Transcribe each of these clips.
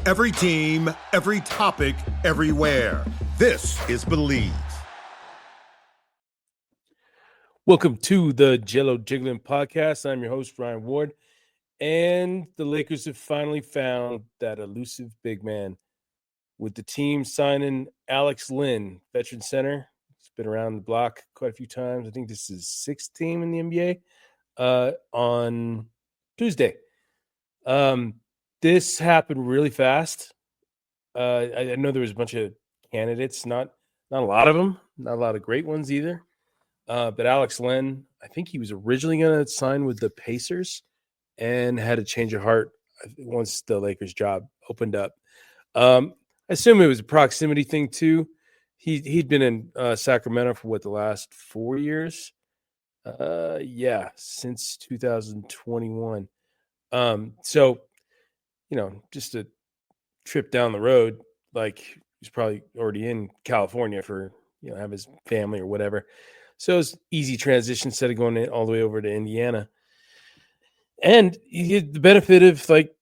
Every team, every topic, everywhere. This is Believe. Welcome to the Jello Jiggling Podcast. I'm your host, Ryan Ward. And the Lakers have finally found that elusive big man with the team signing Alex Len, veteran center. He's been around the block quite a few times. I think this is his sixth team in the NBA on Tuesday. This happened really fast. I know there was a bunch of candidates, not a lot of them, not a lot of great ones either. But Alex Len, I think he was originally going to sign with the Pacers and had a change of heart once the Lakers job opened up. I assume it was a proximity thing too. He'd been in Sacramento for the last 4 years? Since 2021. So, just a trip down the road, like he's probably already in California for, have his family or whatever. So it's easy transition instead of going all the way over to Indiana. And you get the benefit of like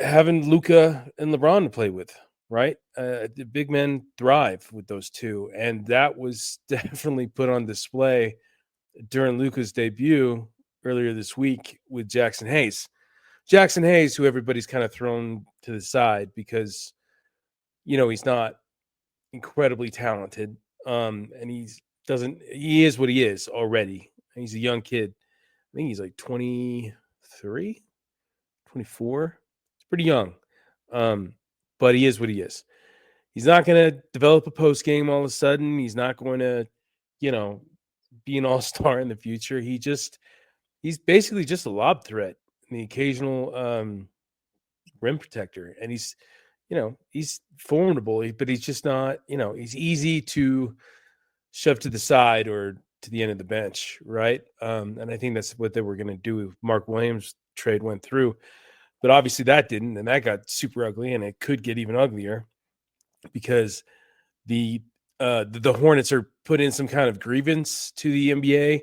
having Luka and LeBron to play with, right? The big men thrive with those two. And that was definitely put on display during Luka's debut earlier this week with Jaxson Hayes. Jaxson Hayes, who everybody's kind of thrown to the side because, he's not incredibly talented. And he is what he is already. He's a young kid. I think he's like 23, 24. It's pretty young. But he is what he is. He's not going to develop a post game all of a sudden. He's not going to, be an all-star in the future. He's basically just a lob threat and the occasional rim protector. And he's formidable, but he's just not, he's easy to shove to the side or to the end of the bench, right? And I think that's what they were going to do if Mark Williams trade went through. But obviously that didn't, and that got super ugly, and it could get even uglier because the Hornets are put in some kind of grievance to the NBA,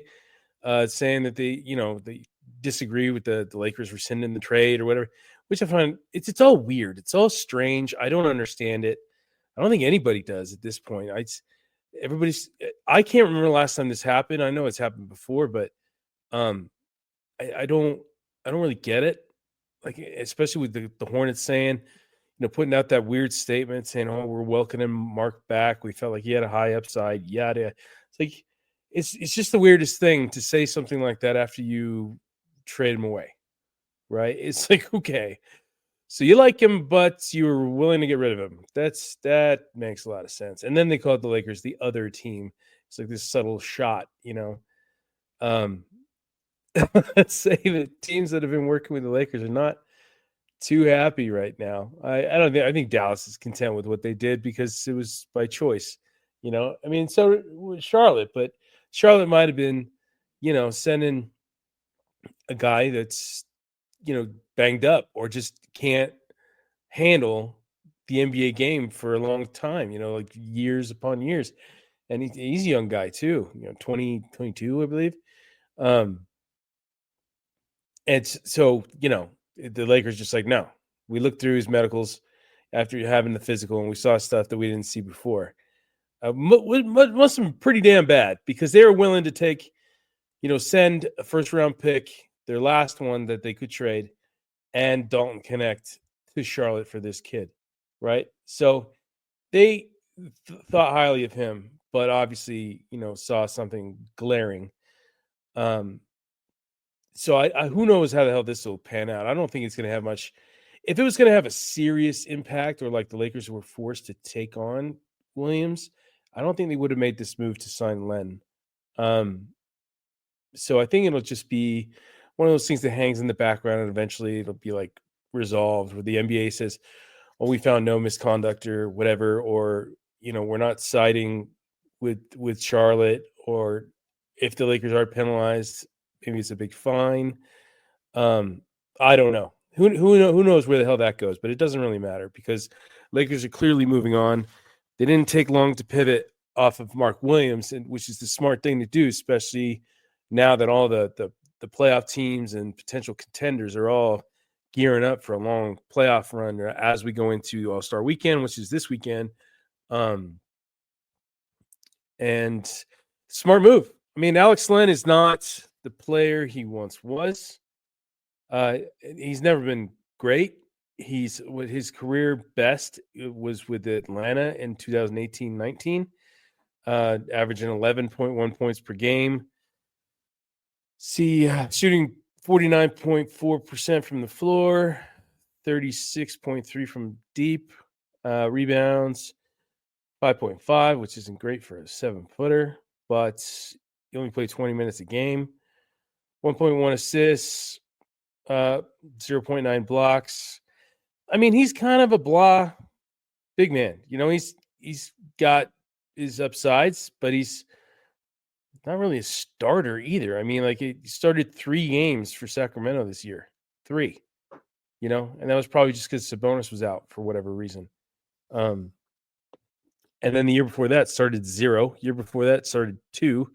saying that they disagree with the Lakers rescinding the trade or whatever, which I find it's all weird. It's all strange. I don't understand it. I don't think anybody does at this point. I can't remember the last time this happened. I know it's happened before, but I don't really get it. Like, especially with the Hornets saying, putting out that weird statement saying, "Oh, we're welcoming Mark back. We felt like he had a high upside." Yada. It's like it's just the weirdest thing to say something like that after you trade him away, right? It's like, okay, so you like him, but you were willing to get rid of him. That makes a lot of sense. And then they called the Lakers the other team. It's like this subtle shot, Let's say the teams that have been working with the Lakers are not too happy right now. I think Dallas is content with what they did because it was by choice. So was Charlotte, but Charlotte might have been, sending a guy that's, banged up or just can't handle the NBA game for a long time, like years upon years. And he's a young guy too, 20, 22, I believe. And so, the Lakers just like, no, we looked through his medicals after having the physical and we saw stuff that we didn't see before. Must have been pretty damn bad because they were willing to take, send a first round pick, their last one that they could trade, and Dalton Connect to Charlotte for this kid, right? So they thought highly of him, but obviously, saw something glaring. So I who knows how the hell this will pan out. I don't think it's going to have much. If it was going to have a serious impact or like the Lakers were forced to take on Williams, I don't think they would have made this move to sign Len. So I think it'll just be one of those things that hangs in the background and eventually it'll be like resolved where the NBA says, "Oh, we found no misconduct or whatever," or we're not siding with Charlotte, or if the Lakers are penalized, maybe it's a big fine. I don't know. Who knows where the hell that goes, but it doesn't really matter because Lakers are clearly moving on. They didn't take long to pivot off of Mark Williams, which is the smart thing to do, especially now that all the playoff teams and potential contenders are all gearing up for a long playoff run as we go into All-Star Weekend, which is this weekend. And smart move. I mean, Alex Len is not the player he once was. He's never been great. He's with his career best was with Atlanta in 2018-19, averaging 11.1 points per game. Shooting 49.4% from the floor, 36.3 from deep, rebounds 5.5, which isn't great for a 7-footer, but he only played 20 minutes a game. 1.1 assists, 0.9 blocks. I mean, he's kind of a blah big man. He's got his upsides, but he's not really a starter either. I mean, like he started 3 games for Sacramento this year. 3. And that was probably just because Sabonis was out for whatever reason. And then the year before that started 0. Year before that started 2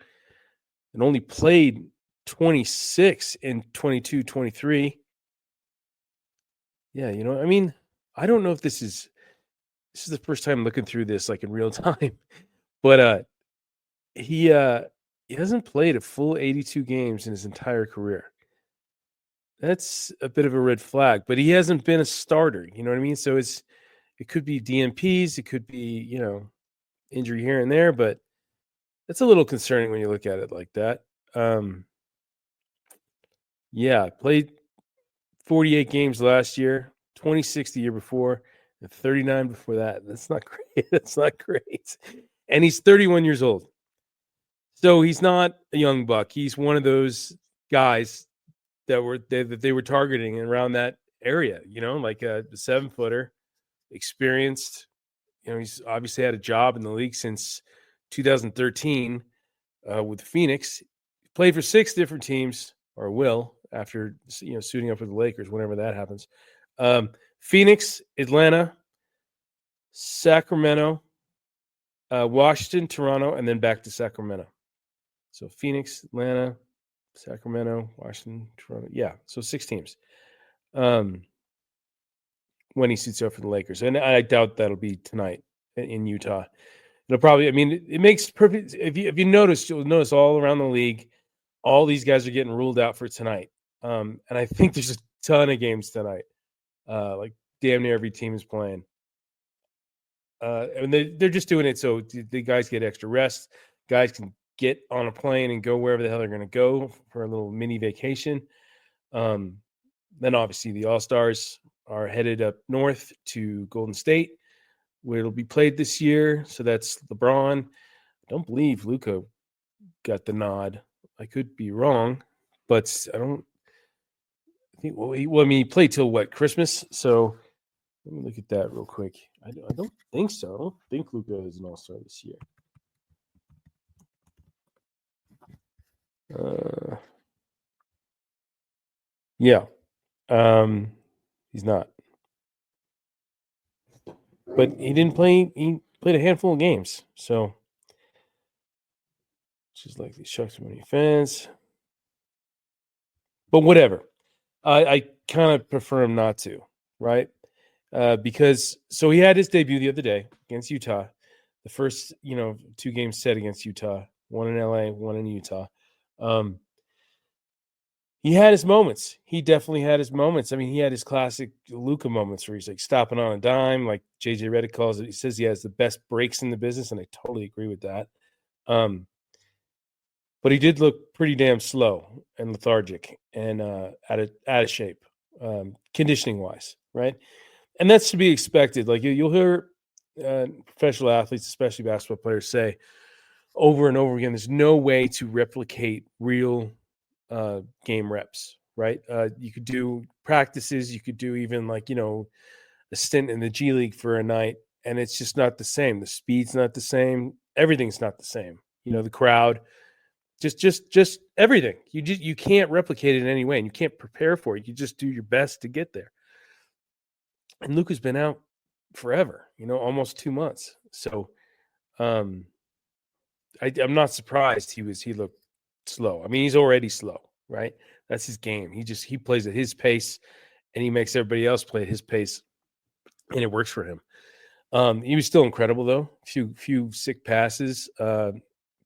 and only played 26 in 22-23. Yeah, I mean, I don't know if this is the first time looking through this like in real time, but he hasn't played a full 82 games in his entire career. That's a bit of a red flag, but he hasn't been a starter, you know what I mean? So it could be DNPs, it could be, injury here and there, but that's a little concerning when you look at it like that. Yeah, played 48 games last year, 26 the year before, and 39 before that. That's not great. That's not great. And he's 31 years old. So he's not a young buck. He's one of those guys that they were targeting around that area, like a 7-footer, experienced. He's obviously had a job in the league since 2013 with Phoenix. He played for 6 different teams, or will, after suiting up for the Lakers, whenever that happens. Phoenix, Atlanta, Sacramento, Washington, Toronto, and then back to Sacramento. So Phoenix, Atlanta, Sacramento, Washington, Toronto. Yeah, so 6 teams. When he suits up for the Lakers, and I doubt that'll be tonight in Utah. It'll probably. I mean, it makes perfect. If you notice, you'll notice all around the league, all these guys are getting ruled out for tonight. And I think there's a ton of games tonight. Like damn near every team is playing. And they're just doing it so the guys get extra rest. Guys can get on a plane and go wherever the hell they're going to go for a little mini vacation. Then obviously the All-Stars are headed up north to Golden State, where it'll be played this year. So that's LeBron. I don't believe Luka got the nod. I could be wrong, but I don't think. He played till what, Christmas? So let me look at that real quick. I don't think so. I don't think Luka is an All-Star this year. Yeah. He's not. But he didn't play. He played a handful of games. So just like the shucks money fans. But whatever. I kind of prefer him not to, right? Because so he had his debut the other day against Utah. The first, 2 games set against Utah, one in LA, one in Utah. He had his moments. He definitely had his moments. I mean, he had his classic Luka moments where he's like stopping on a dime, like JJ Redick calls it. He says he has the best breaks in the business, and I totally agree with that. But he did look pretty damn slow and lethargic and out of shape, conditioning wise, right? And that's to be expected. Like you'll hear professional athletes, especially basketball players, say over and over again, there's no way to replicate real game reps, right? You could do practices, you could do even like, a stint in the G League for a night, and it's just not the same. The speed's not the same. Everything's not the same. The crowd, just everything. You can't replicate it in any way, and you can't prepare for it. You just do your best to get there. And Luka's been out forever, almost 2 months. So I'm not surprised he looked slow. I mean, he's already slow, right? That's his game. He plays at his pace, and he makes everybody else play at his pace, and it works for him. He was still incredible though. Few sick passes,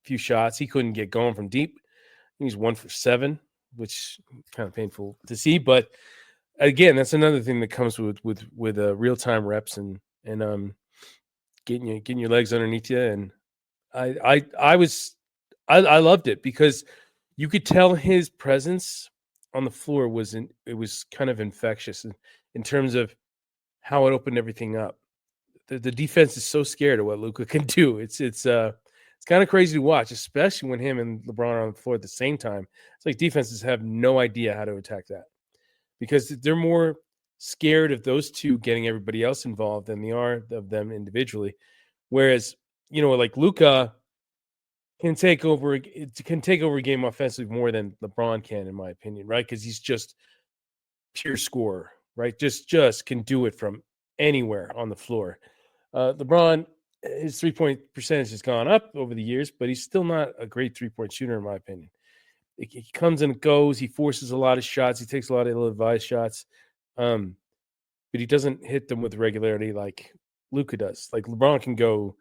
few shots. He couldn't get going from deep. He's 1 for 7, which kind of painful to see. But again, that's another thing that comes with real time reps and getting your legs underneath you. And I loved it because you could tell his presence on the floor was kind of infectious in terms of how it opened everything up. The defense is so scared of what Luka can do. It's kind of crazy to watch, especially when him and LeBron are on the floor at the same time. It's like defenses have no idea how to attack that because they're more scared of those two getting everybody else involved than they are of them individually. Whereas, like Luka can take over a game offensively more than LeBron can, in my opinion, right? Because he's just pure scorer, right? Just can do it from anywhere on the floor. LeBron, his 3-point percentage has gone up over the years, but he's still not a great 3-point shooter, in my opinion. He comes and goes. He forces a lot of shots. He takes a lot of ill-advised shots, but he doesn't hit them with regularity like Luka does. Like LeBron can go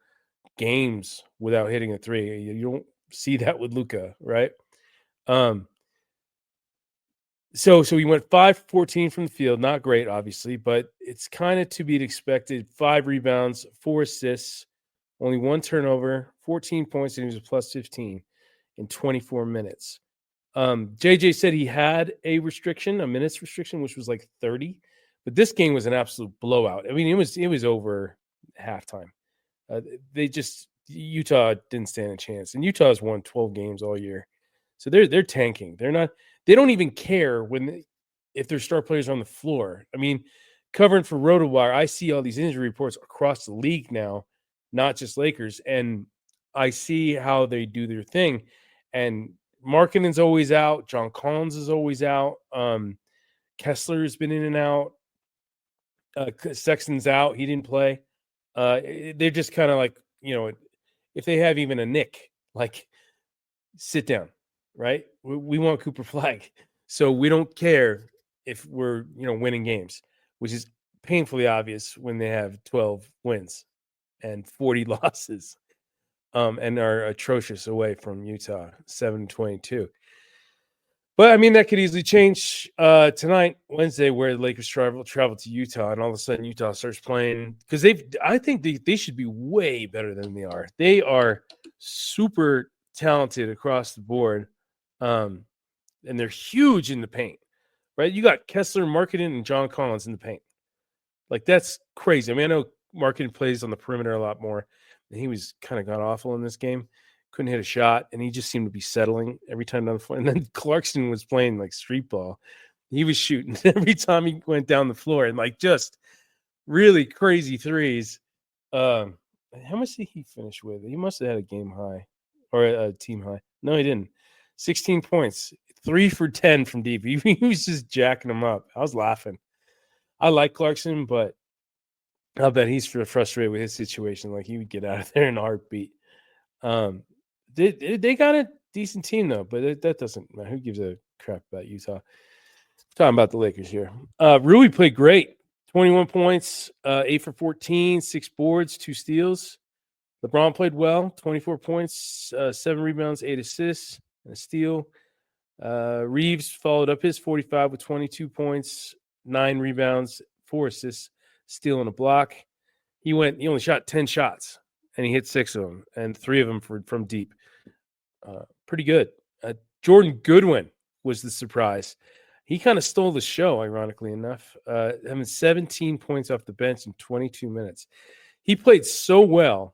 games without hitting a three. You don't see that with Luka, right? So he went 5-14 from the field. Not great, obviously, but it's kind of to be expected. 5 rebounds, 4 assists, only 1 turnover, 14 points, and he was a plus 15 in 24 minutes. JJ said he had a minutes restriction, which was like 30, but this game was an absolute blowout. I mean, it was over halftime. Utah didn't stand a chance, and Utah's won 12 games all year, so they're tanking. They don't even care if their star players are on the floor. I mean, covering for RotoWire, I see all these injury reports across the league now, not just Lakers, and I see how they do their thing. And Markkanen's always out. John Collins is always out. Kessler's been in and out. Sexton's out. He didn't play. They're just kind of like, if they have even a nick, like, sit down, right? We want Cooper Flag. So we don't care if we're, winning games, which is painfully obvious when they have 12 wins and 40 losses, and are atrocious away from Utah, 7-22. But I mean, that could easily change tonight, Wednesday, where the Lakers travel to Utah, and all of a sudden Utah starts playing because I think they should be way better than they are. They are super talented across the board, and they're huge in the paint, right? You got Kessler, Markkanen, and John Collins in the paint. Like, that's crazy. I mean, I know Markkanen plays on the perimeter a lot more, and he was kind of god awful in this game. Couldn't hit a shot, and he just seemed to be settling every time down the floor. And then Clarkson was playing like street ball. He was shooting every time he went down the floor, and like just really crazy threes. How much did he finish with? He must have had a game high or a team high. No, he didn't. 16 points, 3 for 10 from deep. He was just jacking them up. I was laughing. I like Clarkson, but I bet he's frustrated with his situation. Like, he would get out of there in a heartbeat. They got a decent team though, but that doesn't matter. Who gives a crap about Utah? I'm talking about the Lakers here. Rui played great. 21 points, 8 for 14, 6 boards, 2 steals. LeBron played well. 24 points, 7 rebounds, 8 assists, and a steal. Reeves followed up his 45 with 22 points, 9 rebounds, 4 assists, steal and a block. He only shot 10 shots, and he hit 6 of them, and 3 of them from deep. Pretty good. Jordan Goodwin was the surprise. He kind of stole the show, ironically enough, having 17 points off the bench in 22 minutes. He played so well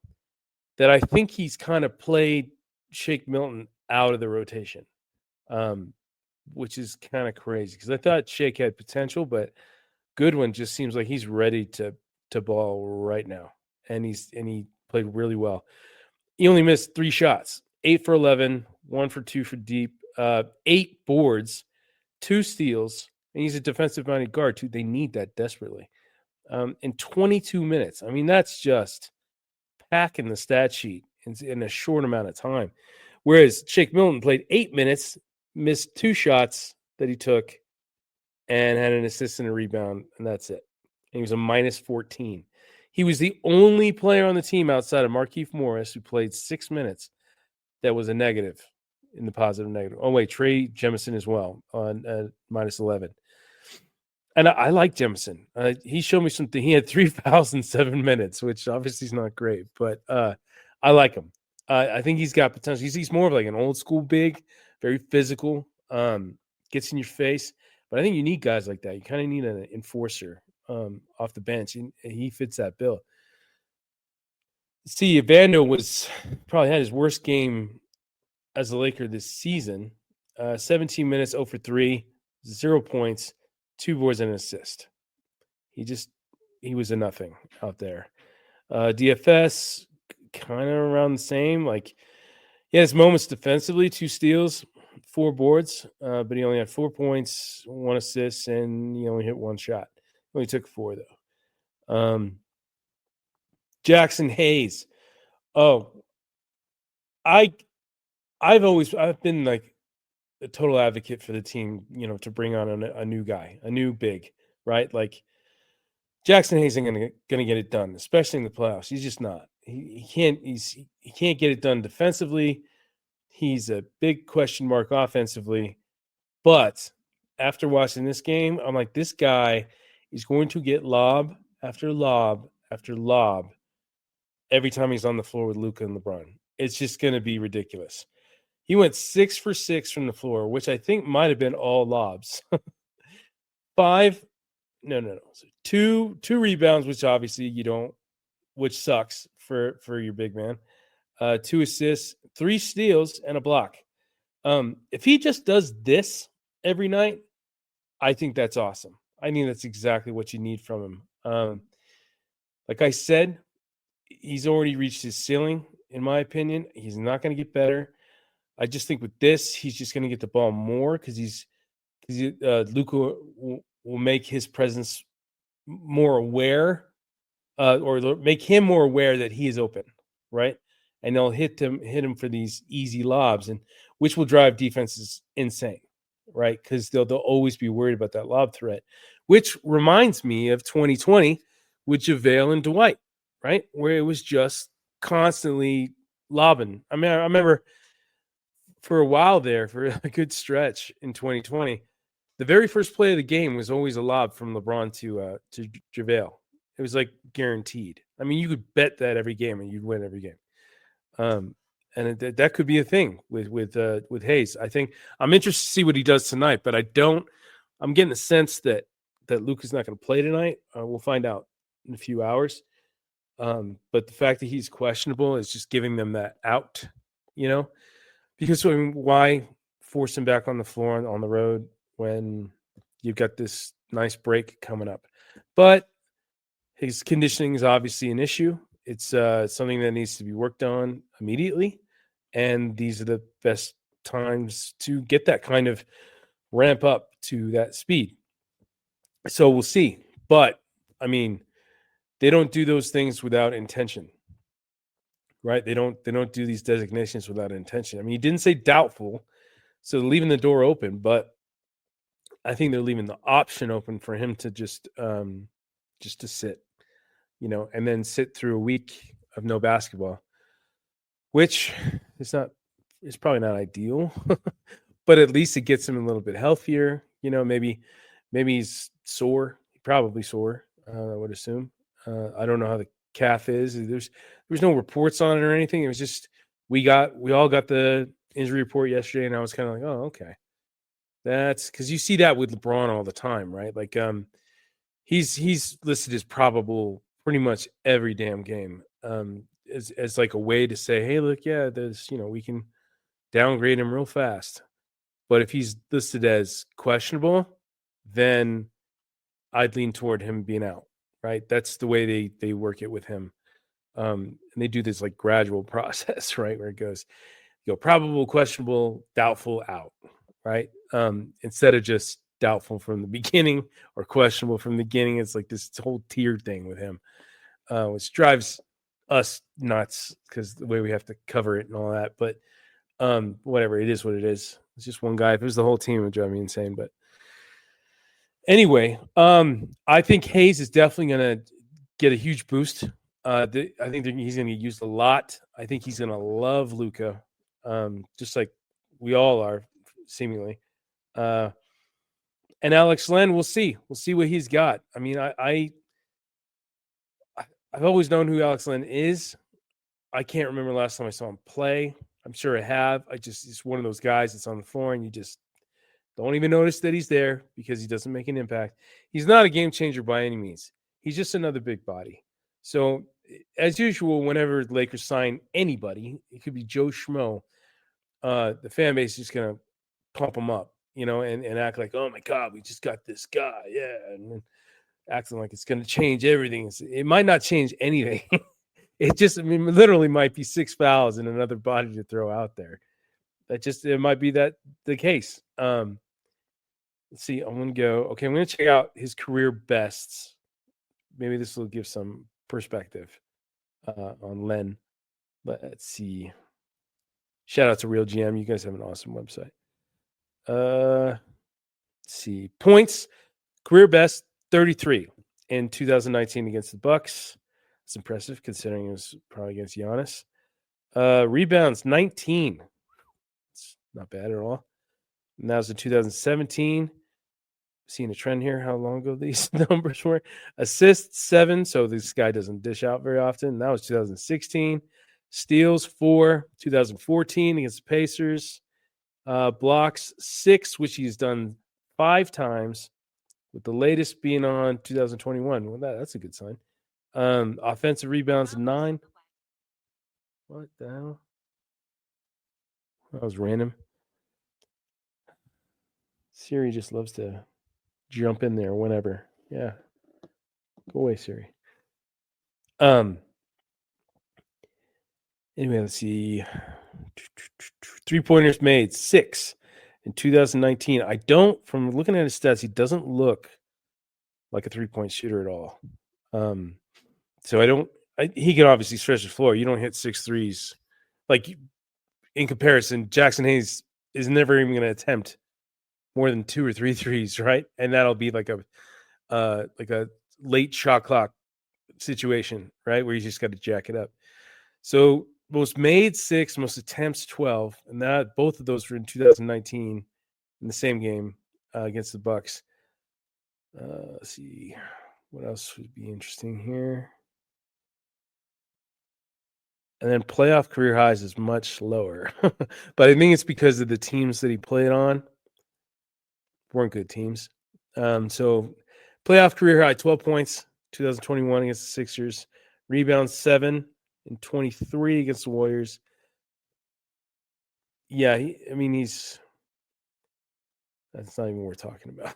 that I think he's kind of played Shake Milton out of the rotation, which is kind of crazy because I thought Shake had potential, but Goodwin just seems like he's ready to ball right now, and he played really well. He only missed 3 shots, 8 for 11, 1 for 2 for deep, 8 boards, 2 steals, and he's a defensive-minded guard too. They need that desperately. In 22 minutes, I mean, that's just packing the stat sheet in a short amount of time. Whereas Shake Milton played 8 minutes, missed 2 shots that he took, and had an assist and a rebound, and that's it. And he was a minus 14. He was the only player on the team outside of Markieff Morris who played 6 minutes that was a negative in the positive negative. Oh, wait, Trey Jemison as well on minus 11. And I like Jemison. He showed me something. He had 3 fouls in 7 minutes, which obviously is not great, but I like him. I think he's got potential. He's more of like an old school big, very physical, gets in your face. But I think you need guys like that. You kind of need an enforcer off the bench, and he fits that bill. See, Evando was probably had his worst game as a Laker this season. 17 minutes, 0 for 3, 0 points, 2 boards and an assist. He was a nothing out there. DFS kind of around the same. Like he had his moments defensively, 2 steals, 4 boards, but he only had 4 points, 1 assist, and he only hit 1 shot. He only took 4 though. Jaxson Hayes. Oh, I've been like a total advocate for the team, to bring on a new guy, a new big, right? Like Jaxson Hayes ain't gonna get it done, especially in the playoffs. He's just not. He can't get it done defensively. He's a big question mark offensively. But after watching this game, I'm like, this guy is going to get lob after lob after lob every time he's on the floor with Luka and LeBron. It's just going to be ridiculous. He went 6 for 6 from the floor, which I think might have been all lobs. 2 rebounds, which obviously you don't, which sucks for your big man. 2 assists, 3 steals, and a block. If he just does this every night, I think that's awesome. I think that's exactly what you need from him. Like I said, he's already reached his ceiling, in my opinion. He's not going to get better. I just think with this, he's just going to get the ball more because Luka will make his presence more aware, or make him more aware that he is open, right? And they'll hit him for these easy lobs, and which will drive defenses insane, right? Because they'll always be worried about that lob threat, which reminds me of 2020 with JaVale and Dwight, right? Where it was just constantly lobbing. I mean, I remember for a while there, for a good stretch in 2020, the very first play of the game was always a lob from LeBron to JaVale. It was like guaranteed. I mean, you could bet that every game and you'd win every game. And that could be a thing with Hayes. I think I'm interested to see what he does tonight, but I'm getting the sense that Luka's not going to play tonight. We'll find out in a few hours. But the fact that he's questionable is just giving them that out, because why force him back on the floor on the road when you've got this nice break coming up? But his conditioning is obviously an issue. It's something that needs to be worked on immediately. And these are the best times to get that kind of ramp up to that speed. So we'll see. But, I mean, they don't do those things without intention, right? They don't do these designations without intention. I mean, he didn't say doubtful, so they're leaving the door open, but I think they're leaving the option open for him to just to sit, and then sit through a week of no basketball, which is probably not ideal, but at least it gets him a little bit healthier. Maybe he's sore, probably sore. I would assume. I don't know how the calf is. There's no reports on it or anything. It was just we all got the injury report yesterday, and I was kind of like, oh, okay. That's because you see that with LeBron all the time, right? Like, he's listed as probable pretty much every damn game, as like a way to say, hey, look, yeah, there's we can downgrade him real fast. But if he's listed as questionable, then I'd lean toward him being out. Right, that's the way they work it with him, and they do this like gradual process, right, where it goes, probable, questionable, doubtful, out, right, instead of just doubtful from the beginning or questionable from the beginning. It's like this whole tiered thing with him, which drives us nuts because the way we have to cover it and all that. But whatever, it is what it is. It's just one guy. If it was the whole team, it would drive me insane. But Anyway, I think Hayes is definitely going to get a huge boost. I think he's going to get used a lot. I think he's going to love Luka, just like we all are, seemingly. And Alex Len, we'll see. We'll see what he's got. I mean, I've always known who Alex Len is. I can't remember the last time I saw him play. I'm sure I have. It's one of those guys that's on the floor and you just don't even notice that he's there because he doesn't make an impact. He's not a game changer by any means. He's just another big body. So, as usual, whenever the Lakers sign anybody, it could be Joe Schmo, the fan base is just going to pump him up, and act like, oh my God, we just got this guy. Yeah. And acting like it's going to change everything. It might not change anything. It just, literally might be 6 fouls and another body to throw out there. It might be that the case. Let's see. I'm going to go. Okay. I'm going to check out his career bests. Maybe this will give some perspective on Len. Let's see. Shout out to Real GM. You guys have an awesome website. Let's see. Points, career best 33 in 2019 against the Bucks. It's impressive considering it was probably against Giannis. Rebounds 19. It's not bad at all. And that was in 2017. Seeing a trend here, how long ago these numbers were. Assists 7, so this guy doesn't dish out very often. That was 2016. Steals 4, 2014 against the Pacers. Blocks 6, which he's done 5 times, with the latest being on 2021. Well, that's a good sign. Offensive rebounds 9. What the hell? That was random. Siri just loves to jump in there whenever. Yeah. Go away, Siri. Anyway, let's see. 3-pointers made 6 in 2019. From looking at his stats, he doesn't look like a 3-point shooter at all. So he can obviously stretch the floor. You don't hit 6 threes. Like, in comparison, Jaxson Hayes is never even going to attempt more than 2 or 3 threes, right? And that'll be like a late shot clock situation, right? Where you just got to jack it up. So most made 6, most attempts 12, and both of those were in 2019 in the same game against the Bucks. Let's see what else would be interesting here. And then playoff career highs is much lower, but I think it's because of the teams that he played on weren't good teams. So playoff career high 12 points, 2021 against the Sixers, rebounds 7 and 23 against the Warriors. Yeah, that's not even worth talking about,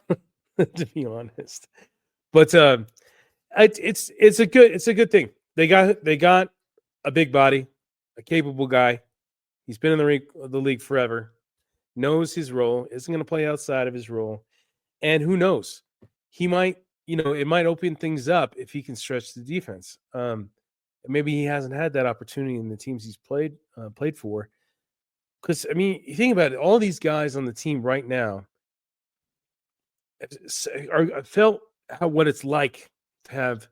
to be honest. But it's a good thing. They got a big body, a capable guy. He's been in the league forever, knows his role, isn't going to play outside of his role, and who knows? He might, it might open things up if he can stretch the defense. Maybe he hasn't had that opportunity in the teams he's played for. Because, you think about it, all these guys on the team right now felt what it's like to have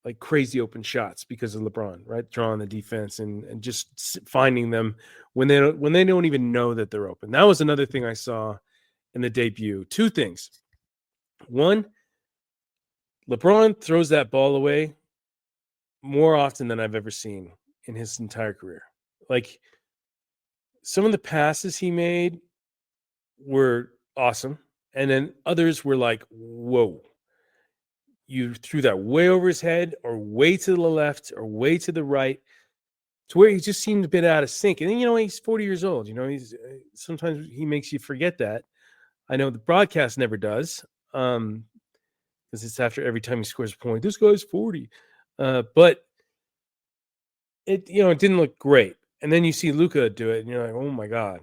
like crazy open shots because of LeBron, right? Drawing the defense and just finding them when they don't even know that they're open. That was another thing I saw in the debut. 2 things. One, LeBron throws that ball away more often than I've ever seen in his entire career. Like, some of the passes he made were awesome, and then others were like, whoa. You threw that way over his head or way to the left or way to the right to where he just seemed a bit out of sync. And then, he's 40 years old. Sometimes he makes you forget that. I know the broadcast never does because it's after every time he scores a point. This guy's 40. But it didn't look great. And then you see Luka do it and you're like, oh my God.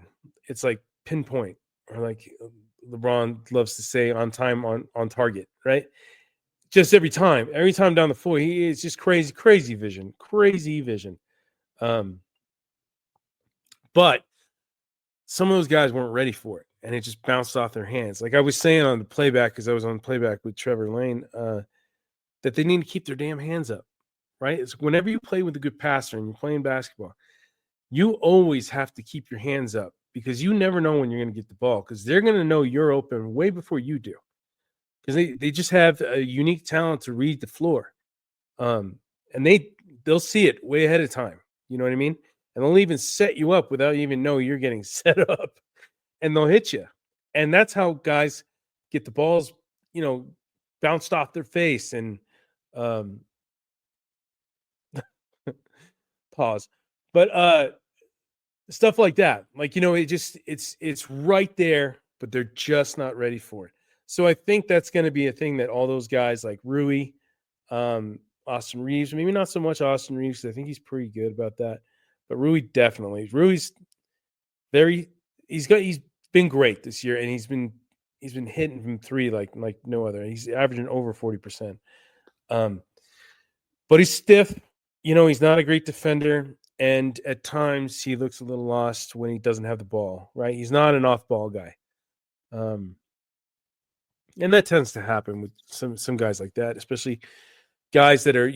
It's like pinpoint, or like LeBron loves to say, on time, on target, right? Just every time down the floor, he is just crazy vision. But some of those guys weren't ready for it. and it just bounced off their hands. Like I was saying on the playback, because I was on playback with Trevor Lane, that they need to keep their damn hands up, right? It's whenever you play with a good passer and you're playing basketball, you always have to keep your hands up because you never know when you're going to get the ball because they're going to know you're open way before you do because they just have a unique talent to read the floor. And they'll see it way ahead of time. You know what I mean? And they'll even set you up without you even know you're getting set up, and they'll hit you. And that's how guys get the balls, bounced off their face and pause. But stuff like that. Like, it's right there, but they're just not ready for it. So I think that's going to be a thing that all those guys like Rui, Austin Reeves, maybe not so much Austin Reeves. I think he's pretty good about that, but Rui definitely. Rui's he's been great this year, and he's been hitting from three like no other. He's averaging over 40%. But he's stiff. He's not a great defender, and at times he looks a little lost when he doesn't have the ball. Right? He's not an off-ball guy. And that tends to happen with some guys like that, especially guys that are,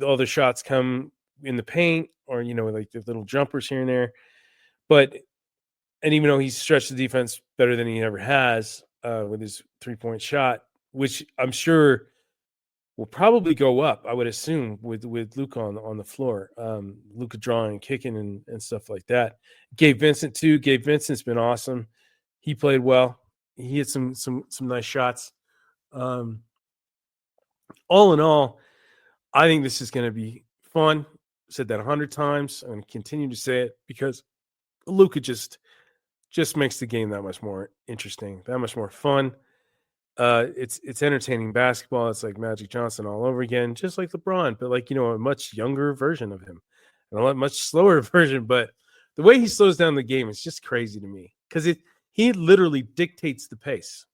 all their shots come in the paint or, like the little jumpers here and there. And even though he's stretched the defense better than he ever has with his 3-point shot, which I'm sure will probably go up, I would assume, with Luka on the floor. Luka drawing, kicking, and stuff like that. Gabe Vincent, too. Gabe Vincent's been awesome. He played well. He hit some nice shots. All in all, I think this is going to be fun. I've said that 100 times. I'm going to continue to say it because Luka just makes the game that much more interesting, that much more fun. It's entertaining basketball. It's like Magic Johnson all over again, just like LeBron, but like, a much younger version of him and a much slower version. But the way he slows down the game is just crazy to me because he literally dictates the pace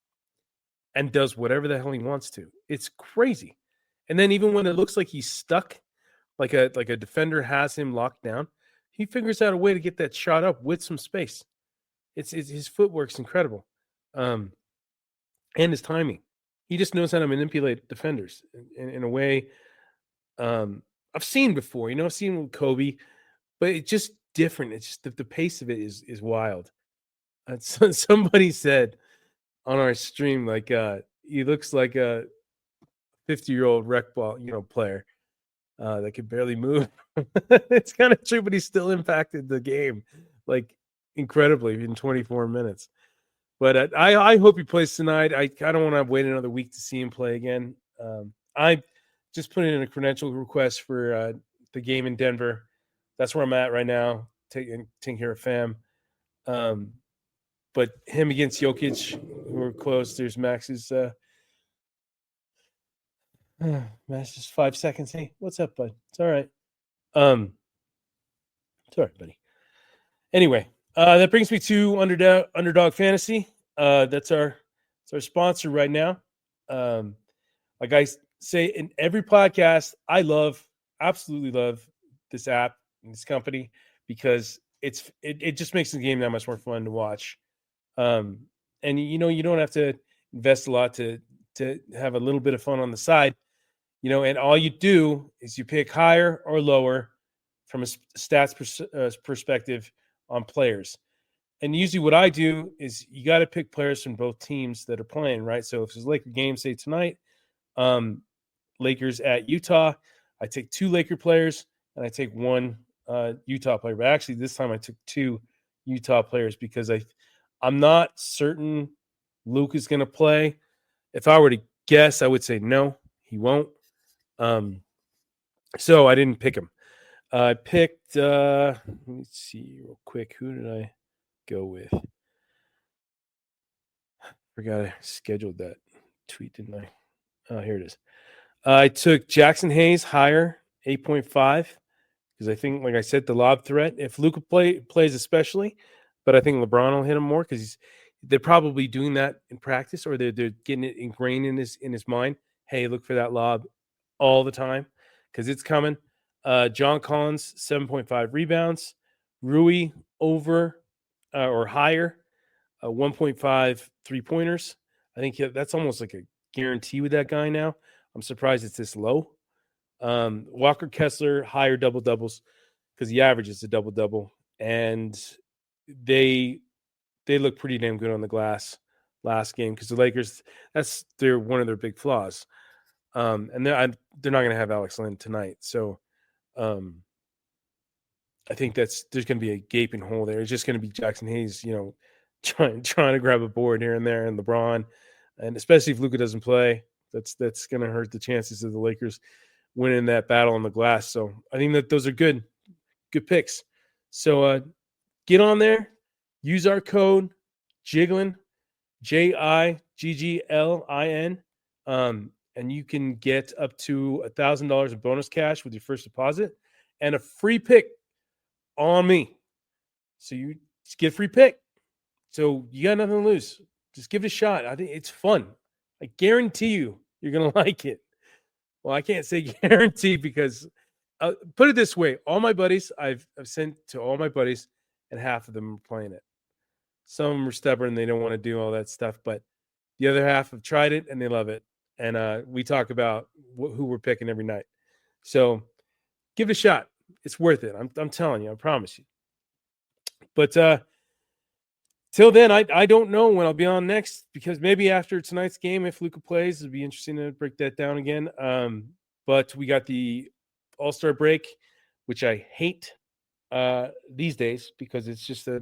and does whatever the hell he wants to. It's crazy. And then even when it looks like he's stuck, like a defender has him locked down, he figures out a way to get that shot up with some space. It's his footwork's incredible. And his timing. He just knows how to manipulate defenders in a way I've seen before. I've seen with Kobe, but it's just different. It's just the pace of it is wild. Somebody said on our stream, like he looks like a 50-year-old rec ball, player that could barely move. It's kind of true, but he still impacted the game like incredibly in 24 minutes. But I hope he plays tonight. I don't want to wait another week to see him play again. I just put in a credential request for the game in Denver. That's where I'm at right now, taking care of fam. But him against Jokic, who are close. There's Max's. Max, just 5 seconds. Hey, what's up, bud? It's all right. It's all right, buddy. Anyway, that brings me to Underdog Fantasy. That's our sponsor right now. Like I say in every podcast, I absolutely love this app and this company because it just makes the game that much more fun to watch. And you don't have to invest a lot to have a little bit of fun on the side. And all you do is you pick higher or lower from a stats perspective on players. And usually what I do is you got to pick players from both teams that are playing, right? So if there's a Laker game, say tonight, Lakers at Utah, I take 2 Laker players and I take 1 Utah player. But actually this time I took 2 Utah players because I'm not certain Luka's going to play. If I were to guess, I would say no, he won't. So I didn't pick him. I picked, let me see real quick. Who did I go with? Forgot I scheduled that tweet, didn't I? Oh, here it is. I took Jaxson Hayes higher, 8.5, because I think, like I said, the lob threat. If Luka plays especially, but I think LeBron will hit him more because they're probably doing that in practice or they're getting it ingrained in his mind. Hey, look for that lob all the time because it's coming. John Collins, 7.5 rebounds. Rui over or higher, 1.5 3-pointers. I think that's almost like a guarantee with that guy now. I'm surprised it's this low. Walker Kessler, higher double-doubles because he averages a double-double. And they look pretty damn good on the glass last game because the Lakers, they're one of their big flaws. And they're not going to have Alex Len tonight. So I think there's going to be a gaping hole there. It's just going to be Jaxson Hayes, trying to grab a board here and there, and LeBron, and especially if Luka doesn't play, that's going to hurt the chances of the Lakers winning that battle on the glass. So I think that those are good picks. So get on there, use our code Jigglin, JIGGLIN, and you can get up to $1,000 of bonus cash with your first deposit and a free pick on me. So you just get a free pick. So you got nothing to lose. Just give it a shot. I think it's fun. I guarantee you're going to like it. Well, I can't say guarantee because put it this way. All my buddies, I've sent to all my buddies, and half of them are playing it. Some of them are stubborn. They don't want to do all that stuff. But the other half have tried it, and they love it. And we talk about who we're picking every night. So give it a shot. It's worth it. I'm telling you. I promise you. But till then, I don't know when I'll be on next because maybe after tonight's game, if Luka plays, it'll be interesting to break that down again. But we got the All-Star break, which I hate these days because it's just a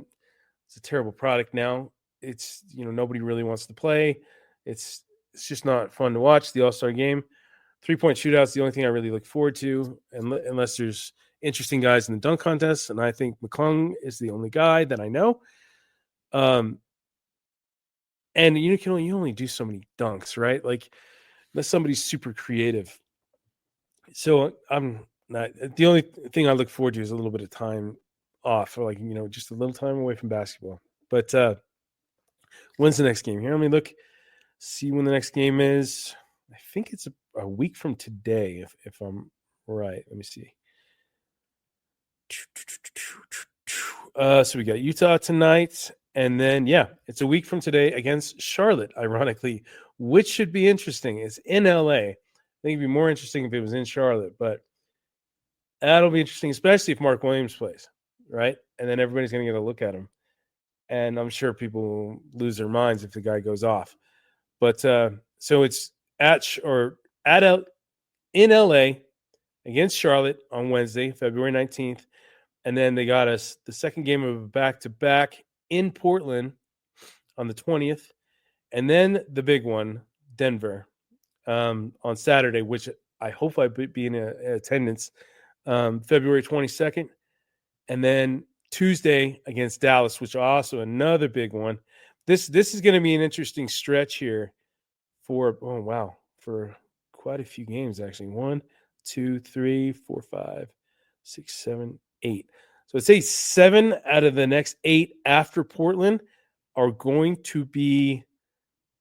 terrible product now. It's nobody really wants to play. It's just not fun to watch the All-Star game. 3-point shootout's the only thing I really look forward to, unless there's interesting guys in the dunk contest, and I think McClung is the only guy that I know. And you only do so many dunks, right? Like unless somebody's super creative. So I'm not. The only thing I look forward to is a little bit of time off, or just a little time away from basketball. But when's the next game here? Let me look, see when the next game is. I think it's a week from today, if I'm right. Let me see. So we got Utah tonight, and then it's a week from today against Charlotte, ironically, which should be interesting. It's in LA. I think it'd be more interesting if it was in Charlotte, but that'll be interesting, especially if Mark Williams plays, right? And then everybody's going to get a look at him, and I'm sure people will lose their minds if the guy goes off. But so it's in LA against Charlotte on Wednesday, February 19th. And then they got us the second game of a back-to-back in Portland on the 20th. And then the big one, Denver, on Saturday, which I hope I'll be in attendance, February 22nd. And then Tuesday against Dallas, which is also another big one. This is going to be an interesting stretch here for quite a few games, actually. 1, 2, 3, 4, 5, 6, 7, 8. So I'd say 7 out of the next 8 after Portland are going to be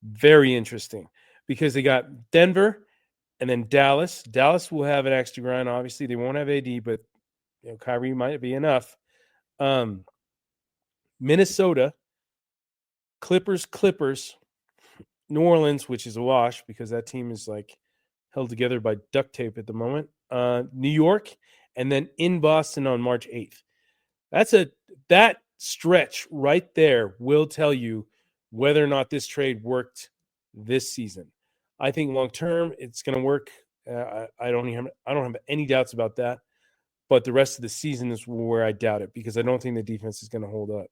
very interesting because they got Denver and then Dallas. Dallas will have an extra grind. Obviously, they won't have AD, but Kyrie might be enough. Minnesota, Clippers, New Orleans, which is a wash because that team is held together by duct tape at the moment. New York, and then in Boston on March 8th. That stretch right there will tell you whether or not this trade worked this season. I think long term it's going to work. I don't have any doubts about that. But the rest of the season is where I doubt it because I don't think the defense is going to hold up.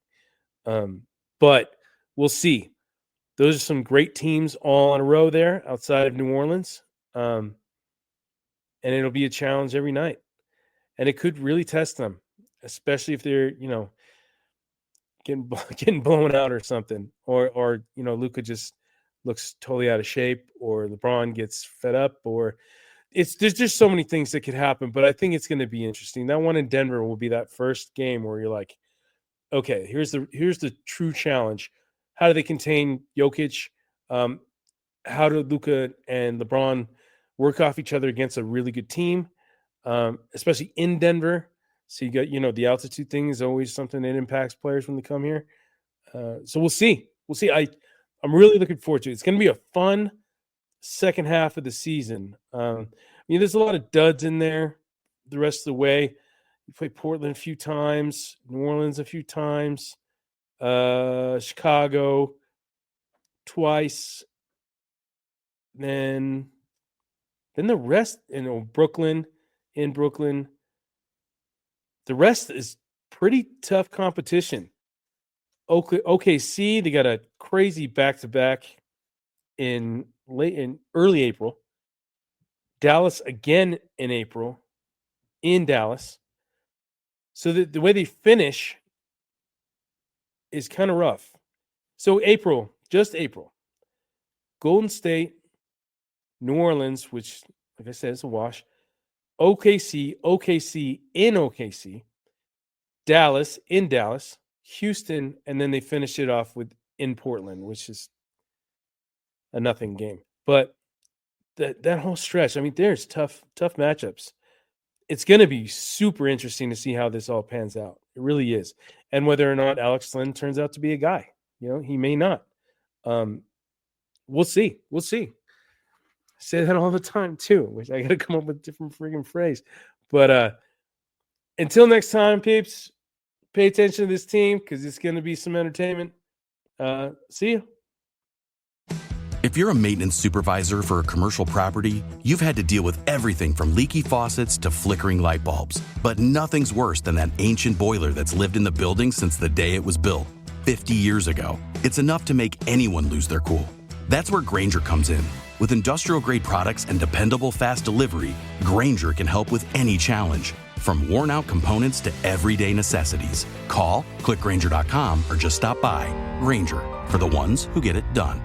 But we'll see. Those are some great teams all in a row there outside of New Orleans. And it'll be a challenge every night. And it could really test them, especially if they're, getting blown out or something. Or Luka just looks totally out of shape, or LeBron gets fed up, or there's just so many things that could happen. But I think it's going to be interesting. That one in Denver will be that first game where you're like, okay, here's the true challenge. How do they contain Jokic? How do Luka and LeBron work off each other against a really good team, especially in Denver? So you got, the altitude thing is always something that impacts players when they come here. So we'll see. we'll see. I'm really looking forward to it. It's going to be a fun second half of the season. There's a lot of duds in there the rest of the way. You play Portland a few times, New Orleans a few times, Chicago twice, then the rest, Brooklyn, in Brooklyn. The rest is pretty tough competition. OKC, they got a crazy back-to-back in early April. Dallas again in April, in Dallas. So the way they finish is kind of rough. So just April. Golden State, New Orleans, which, like I said, is a wash. OKC in OKC. Dallas in Dallas. Houston, and then they finish it off in Portland, which is a nothing game. But that whole stretch, there's tough matchups. It's going to be super interesting to see how this all pans out. It really is. And whether or not Alex Len turns out to be a guy. He may not. We'll see. I say that all the time too, which I got to come up with a different friggin' phrase. But until next time, peeps, pay attention to this team because it's going to be some entertainment. See you. If you're a maintenance supervisor for a commercial property, you've had to deal with everything from leaky faucets to flickering light bulbs. But nothing's worse than that ancient boiler that's lived in the building since the day it was built, 50 years ago. It's enough to make anyone lose their cool. That's where Grainger comes in. With industrial-grade products and dependable fast delivery, Grainger can help with any challenge. From worn-out components to everyday necessities. Call, click Grainger.com, or just stop by. Grainger, for the ones who get it done.